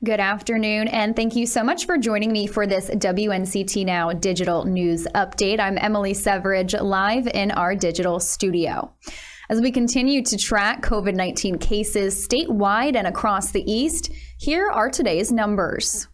Good afternoon, and thank you so much for joining me for this WNCT Now digital news update. I'm Emily Severidge, live in our digital studio. As we continue to track COVID-19 cases statewide and across the East, here are today's numbers.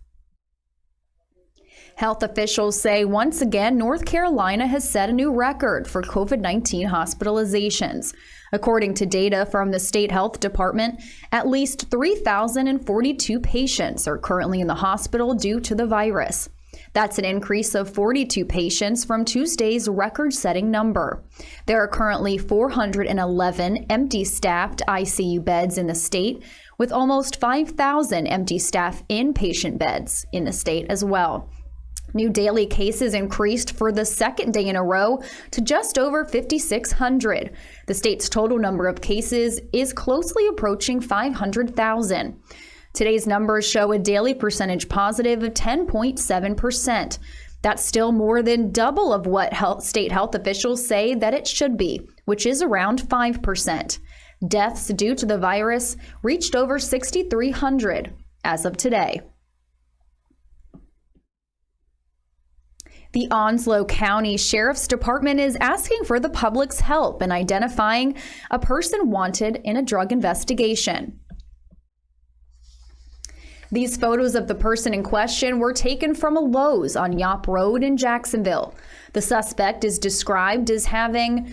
Health officials say once again North Carolina has set a new record for COVID-19 hospitalizations. According to data from the state health department, at least 3,042 patients are currently in the hospital due to the virus. That's an increase of 42 patients from Tuesday's record-setting number. There are currently 411 empty staffed ICU beds in the state, with almost 5,000 empty staff inpatient beds in the state as well. New daily cases increased for the second day in a row to just over 5,600. The state's total number of cases is closely approaching 500,000. Today's numbers show a daily percentage positive of 10.7%. That's still more than double of what state health officials say that it should be, which is around 5%. Deaths due to the virus reached over 6,300 as of today. The Onslow County Sheriff's Department is asking for the public's help in identifying a person wanted in a drug investigation. These photos of the person in question were taken from a Lowe's on Yop Road in Jacksonville. The suspect is described as having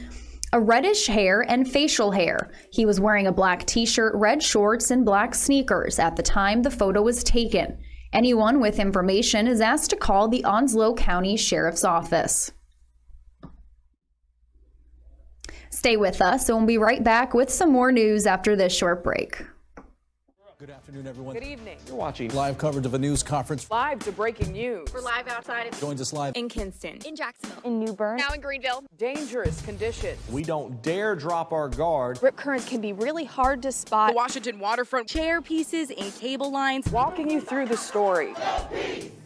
a reddish hair and facial hair. He was wearing a black t-shirt, red shorts, and black sneakers at the time the photo was taken. Anyone with information is asked to call the Onslow County Sheriff's Office. Stay with us, and we'll be right back with some more news after this short break. Good afternoon, everyone. Good evening. You're watching live coverage of a news conference. Live to breaking news. We're live outside. Joins us live In Kinston. In Jacksonville. In New Bern. Now in Greenville. Dangerous conditions. We don't dare drop our guard. Rip currents can be really hard to spot. The Washington waterfront. Chair pieces and cable lines. Walking you through the story.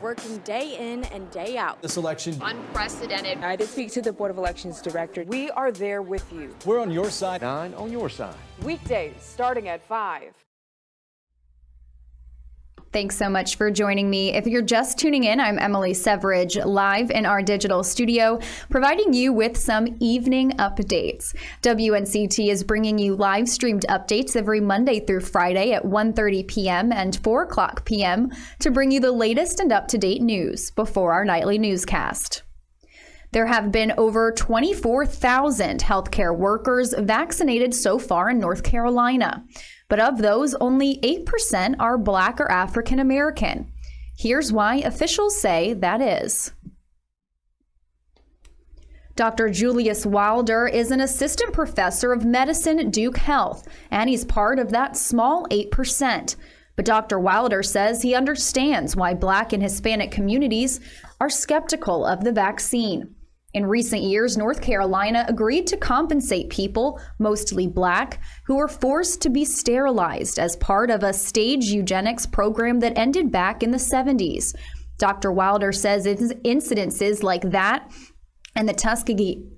Working day in and day out. this election. Unprecedented. I did speak to the Board of Elections director. We are there with you. We're on your side. 9 on your side. Weekdays starting at 5. Thanks so much for joining me. If you're just tuning in, I'm Emily Severidge, live in our digital studio, providing you with some evening updates. WNCT is bringing you live streamed updates every Monday through Friday at 1:30 p.m. and 4 o'clock p.m. to bring you the latest and up-to-date news before our nightly newscast. There have been over 24,000 healthcare workers vaccinated so far in North Carolina. But of those, only 8% are Black or African American. Here's why officials say that is. Dr. Julius Wilder is an assistant professor of medicine at Duke Health, and he's part of that small 8%. But Dr. Wilder says he understands why Black and Hispanic communities are skeptical of the vaccine. In recent years, North Carolina agreed to compensate people, mostly Black, who were forced to be sterilized as part of a staged eugenics program that ended back in the 70s. Dr. Wilder says incidences like that and the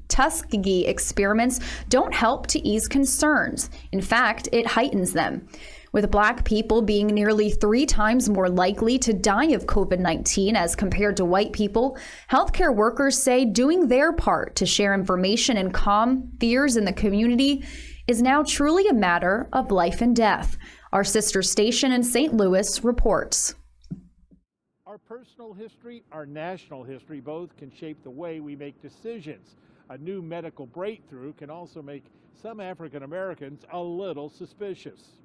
Tuskegee experiments don't help to ease concerns. In fact, it heightens them. With Black people being nearly 3 times more likely to die of COVID-19 as compared to white people, healthcare workers say doing their part to share information and calm fears in the community is now truly a matter of life and death. Our sister station in St. Louis reports. Our personal history, our national history, both can shape the way we make decisions. A new medical breakthrough can also make some African Americans a little suspicious.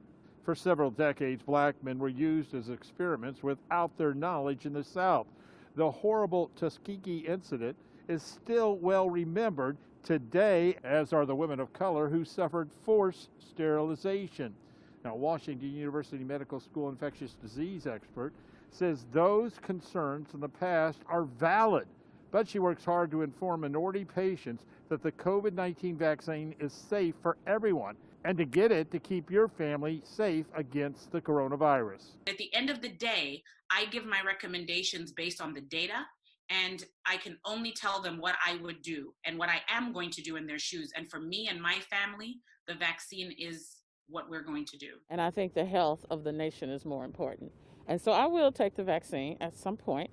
For several decades, Black men were used as experiments without their knowledge in the South. The horrible Tuskegee incident is still well remembered today, as are the women of color who suffered forced sterilization. Now, Washington University Medical School infectious disease expert says those concerns in the past are valid, but she works hard to inform minority patients that the COVID-19 vaccine is safe for everyone, and to get it to keep your family safe against the coronavirus. At the end of the day, I give my recommendations based on the data, and I can only tell them what I would do and what I am going to do in their shoes. And for me and my family, the vaccine is what we're going to do. And I think the health of the nation is more important. And so I will take the vaccine at some point.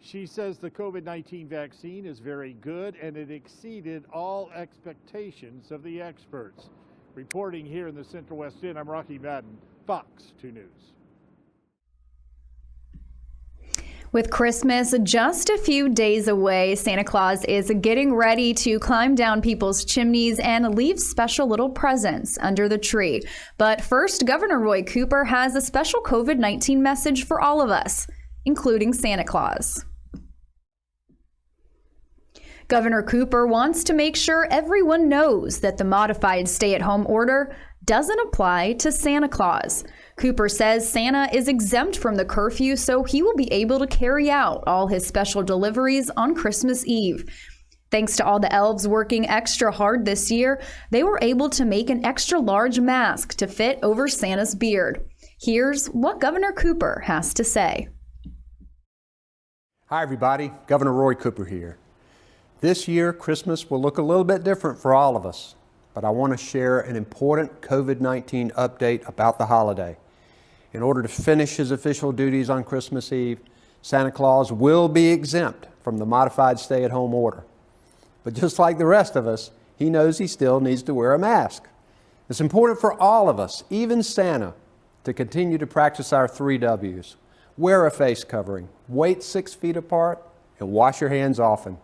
She says the COVID-19 vaccine is very good and it exceeded all expectations of the experts. Reporting here in the Central West End, I'm Rocky Madden, Fox 2 News. With Christmas just a few days away, Santa Claus is getting ready to climb down people's chimneys and leave special little presents under the tree. But first, Governor Roy Cooper has a special COVID-19 message for all of us, including Santa Claus. Governor Cooper wants to make sure everyone knows that the modified stay-at-home order doesn't apply to Santa Claus. Cooper says Santa is exempt from the curfew, so he will be able to carry out all his special deliveries on Christmas Eve. Thanks to all the elves working extra hard this year, they were able to make an extra large mask to fit over Santa's beard. Here's what Governor Cooper has to say. Hi everybody, Governor Roy Cooper here. This year, Christmas will look a little bit different for all of us, but I want to share an important COVID-19 update about the holiday. In order to finish his official duties on Christmas Eve, Santa Claus will be exempt from the modified stay-at-home order. But just like the rest of us, he knows he still needs to wear a mask. It's important for all of us, even Santa, to continue to practice our 3 W's. Wear a face covering, wait 6 feet apart, and wash your hands often.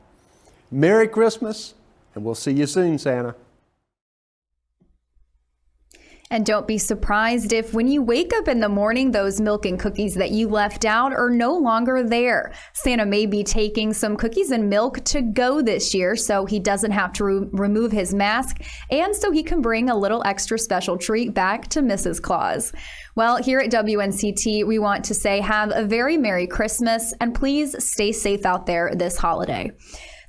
Merry Christmas, and we'll see you soon, Santa. And don't be surprised if when you wake up in the morning, those milk and cookies that you left out are no longer there. Santa may be taking some cookies and milk to go this year, so he doesn't have to remove his mask, and so he can bring a little extra special treat back to Mrs. Claus. Well, here at WNCT, we want to say have a very Merry Christmas, and please stay safe out there this holiday.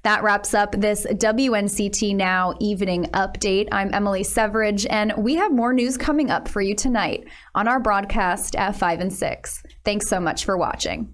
That wraps up this WNCT Now Evening Update. I'm Emily Severidge, and we have more news coming up for you tonight on our broadcast at 5 and 6. Thanks so much for watching.